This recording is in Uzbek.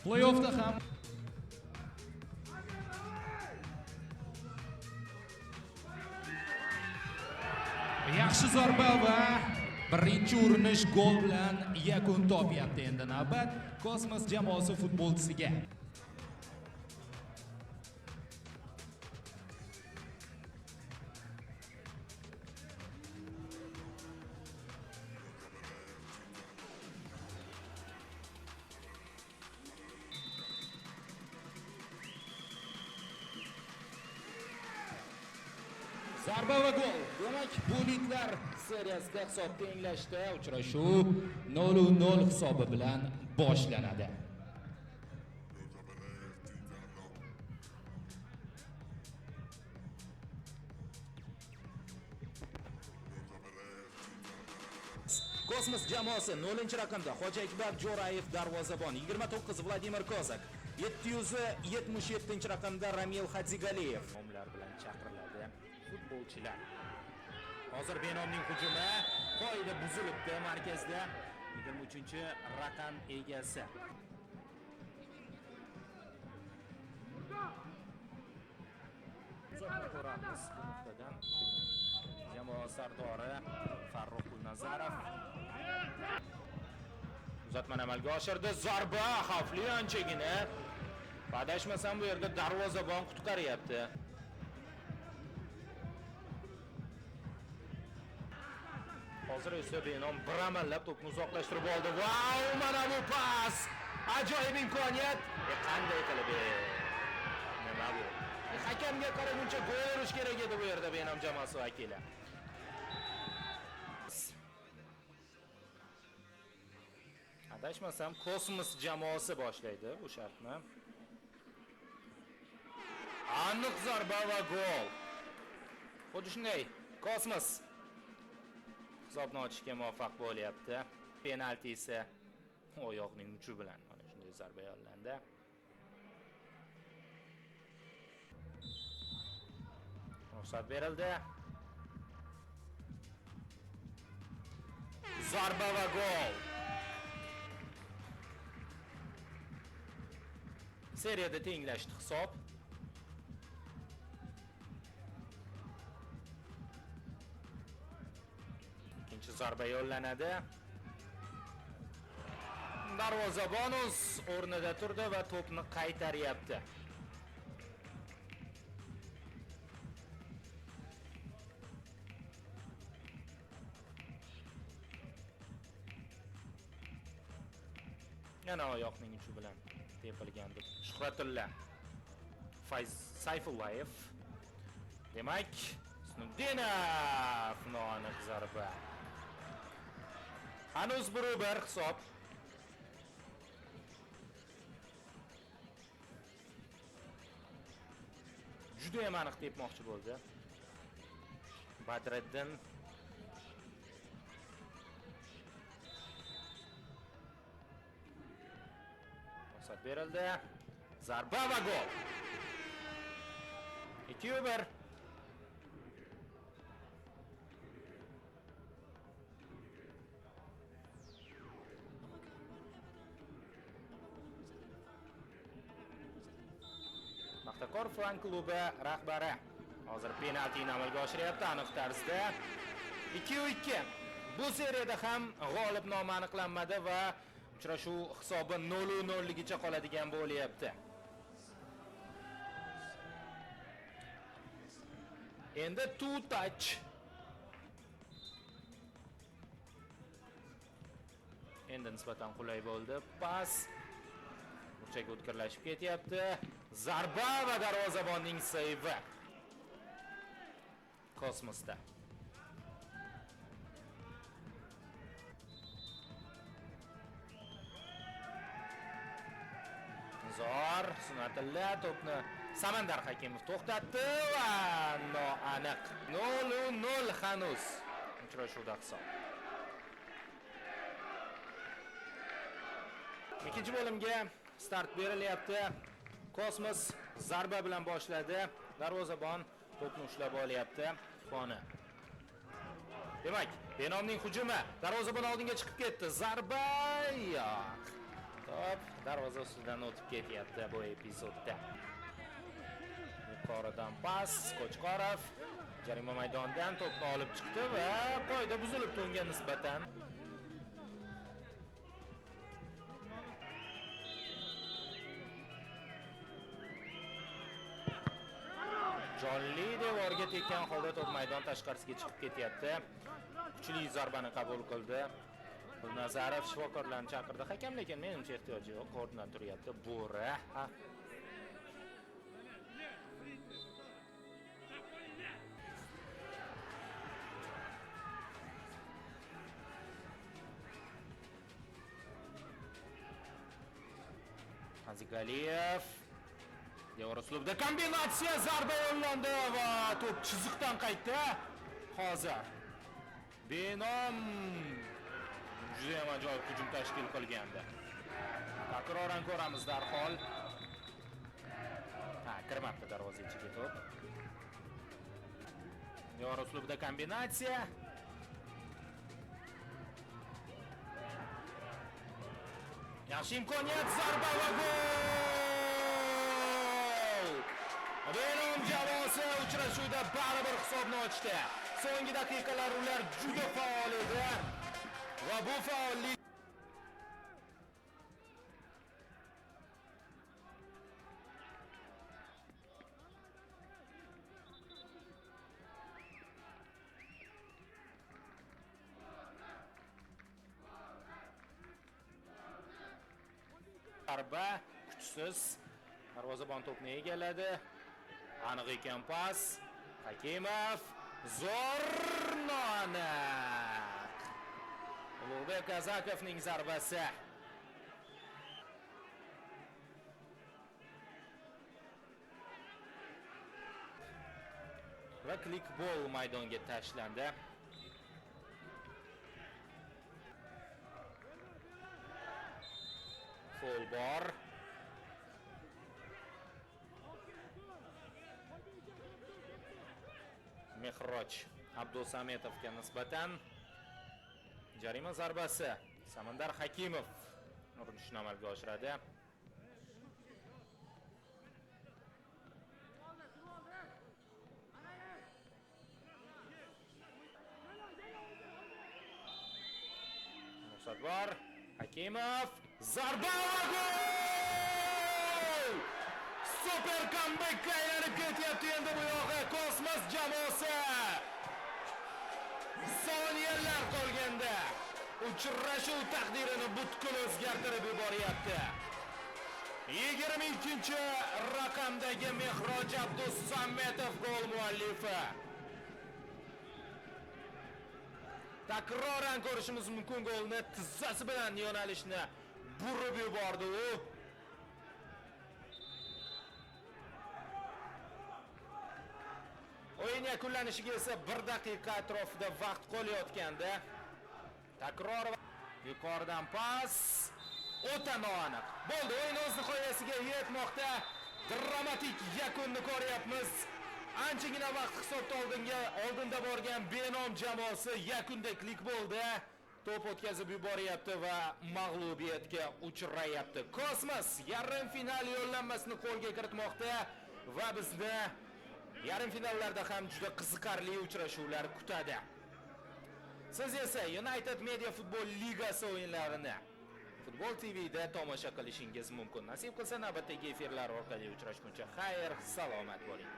Play-offda ham yaxshi zarba va birinchi urinish gol bilan yakun topyapti. Endi navbat Kosmos jamoasi futbolchisiga. Zarba va gol. Demak, bulitlar seriyasida hisob tenglashdi. Uchrashuv 0-0 hisobi bilan boshlanadi. Kosmos jamoasi 0-raqamda Xo'jaakbar Jo'rayev darvozabon, 29 Vladimir Kozak, 777-raqamda Ramil Hadzigaliyev nomlar bilan chaqiriladi futbolchilar. Hozir Benomning hujumi qoida buzilibdi markazda 23-raqam egasi. Ko'ramiz bu nuqtadan jamoa sardori Farruh Qulnazarov uzatmani amalga oshirdi. Zarba xavfli anchagina. Adashmasam bu yerda darvozabon qutqaryapti. Hozir esa Benom bir amallab to'pni uzoqlashtirib oldi. Vau, mana bu pas! Ajoyib imkoniyat. Qanday qilib? Nima bu? Hakamga qaraguncha gol urish kerak edi bu yerda Benom jamoasi vakili. Adashmasam Kosmos jamoasi boshlaydi bu shartni. Aniq zarba va gol. Xuddi shunday Kosmos hisobni ochishga muvaffaq bo'lyapti. Penalti esa oyoqning uchi bilan mana shunday zarba yo'llandi. Ruxsat berildi. Zarba va gol. Seriyada tenglashdi hisob. Ikkinchi zarba yo'llanadi. Darvozabon o'z o'rnida turdi va to'pni qaytaryapti. Yana oyoqning uchi bilan tepilgandi. Shuhratilla Sayfullayev. Demak, Snudinov noaniq zarba. Hanuz 1-1 hisob. Juda ham aniq tepmoqchi bo'ldi. Badriddin ruxsat berildi. Zarba va gol. 2-1. Paxtakor fan klubi rahbari hozir penaltini amalga oshiryapti aniq tarzda. 2-2. Bu seriyada ham g'olib nomi aniqlanmadi va uchrashuv hisobi 0-0 ligicha qoladigan bo'lyapti. Endi two touch. Endi nisbatan qulay bo'ldi. Pas burchakka o'tkirlashib ketyapti. Zarba va darvozabonning seyvi. Kosmosda. Zor, Sunatilla to'pni Samandar Hakimov to'xtatdi va noaniq. 0-0 hanuz uchrashuvda hisob. Ikkinchi bo'limga start berilyapti. Kosmos zarba bilan boshladi. Darvozabon to'pni ushlab olyapti. Xona. Demak, Benomning hujumi. Darvozabon oldinga chiqib ketdi. Zarba yo'q. Hop, darvoza ustidan o'tib ketyapti bu epizodda. Yuqoridan pas, Qo'chqorov jarima maydonidan to'pni olib chiqdi va qoida buzilibdi unga nisbatan. Jonli devorga tekkan holda to'p maydon tashqarisiga chiqib ketyapti. Kuchli zarbani qabul qildi. Nazarov shifokorlarni chaqirdi. Hakam lekin menimcha ehtiyoji yo'q. O'rnidan turyapti. Bo'ra. Azigaliyev devor uslubida kombinatsiya zarba yo'llandi va to'p chiziqdan qaytdi. Hozir Benom juda ham ajoyib hujum tashkil qilgandi. Takroran ko'ramiz darhol. Kirmabdi darvoza ichiga to'p. Devor uslubida kombinatsiya. Yaxshi imkoniyat, zarba va gol! Benom jamoasi uchrashuvda baribir hisobni ochdi. So'nggi daqiqalar ular juda faol edi va bu faollik zarba kuchsiz darvozabon to'pni egalladi. Aniq ekan pas. Hakimov zo'rnona. Ulug'bek Kazakovning zarbasi. Va klikbol maydonga tashlandi. Foul bor. Mehroj Abdusametovga nisbatan jarima zarbasi. Samandar Hakimov urinishni amalga oshiradi. Ruxsat bor. Hakimov zarba va gol! Super comeback aylanib ketyapti endi bu yoqqa Kosmos jamoasi. Soniyalar qolganda uchrashuv taqdirini butkul o'zgartirib yuboryapti. 22-raqamdagi Mehroj Abdusametov gol muallifi. Takroran ko'rishimiz mumkin golni tizzasi bilan yo'nalishni burib yubordi u. O'yin yakunlanishiga esa 1 daqiqa atrofida vaqt qolayotganda takror yuqoridan pas o'ta noaniq. Bo'ldi, o'yin o'z nihoyasiga yetmoqda. Dramatik yakunni ko'ryapmiz. Anchagina vaqt hisobda oldinda borgan Benom jamoasi yakunda klikbolda to'p o'tkazib yuboryapti va mag'lubiyatga uchrayapti. Kosmos yarim final yo'llanmasini qo'lga kiritmoqda va bizni yarim finallarda ham juda qiziqarli uchrashuvlar kutadi. Siz esa United Media Futbol Ligasi o'yinlarini Futbol TV'da tomosha qilishingiz mumkin. Nasib qilsa navbatdagi efirlar orqali uchrashguncha xayr, salomat bo'ling.